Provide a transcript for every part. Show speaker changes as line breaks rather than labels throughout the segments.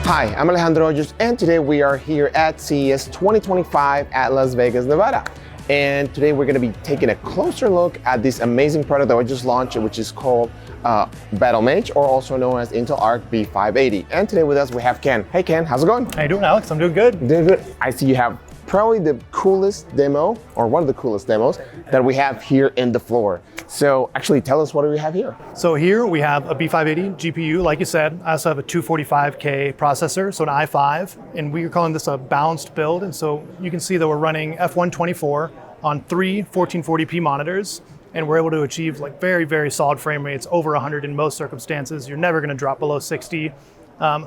Hi, I'm Alejandro, and today we are here at CES 2025 at Las Vegas, Nevada. And today we're going to be taking a closer look at this amazing product that we just launched, which is called Battle Mage, or also known as Intel Arc B580. And today with us we have Ken. Hey Ken, how's it going?
How you doing, Alex? I'm doing good.
Doing good. I see you have probably the coolest demo, or one of the coolest demos that we have here in the floor. So actually tell us what do we have here.
So here we have a B580 GPU, like you said. I also have a 245K processor, so an i5, and we are calling this a balanced build. And so you can see that we're running F124 on three 1440p monitors, and we're able to achieve like very, very solid frame rates, over 100 in most circumstances. You're never gonna drop below 60.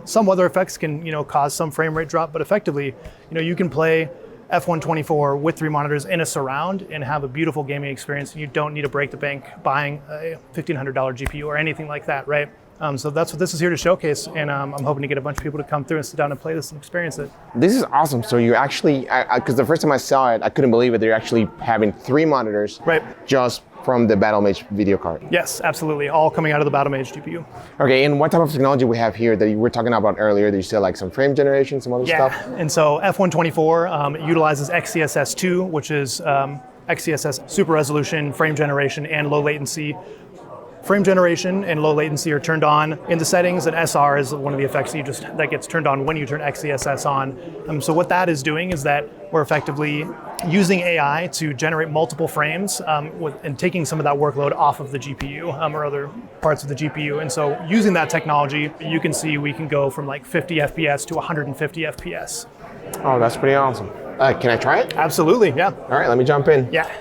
Some weather effects can cause some frame rate drop, but effectively, you can play F124 with three monitors in a surround and have a beautiful gaming experience. You don't need to break the bank buying a $1,500 GPU or anything like that, right? So that's what this is here to showcase, and I'm hoping to get a bunch of people to come through and sit down and play this and experience it.
This is awesome. So you actually, because the first time I saw it, I couldn't believe it. They're actually having three monitors,
right,
just from the Battle Mage video card.
Yes, absolutely. All coming out of the Battle Mage GPU.
Okay, and what type of technology we have here that you were talking about earlier? That you said like some frame generation, some other stuff?
Yeah, and so F124 utilizes XeSS2, which is XeSS super resolution, frame generation, and low latency. Frame generation and low latency are turned on in the settings, and SR is one of the effects that gets turned on when you turn XeSS on. So what that is doing is that we're effectively using AI to generate multiple frames and taking some of that workload off of the GPU or other parts of the GPU. And so using that technology, you can see we can go from like 50 FPS to 150 FPS.
Oh, that's pretty awesome. Can I try it?
Absolutely, yeah.
All right, let me jump in.
Yeah.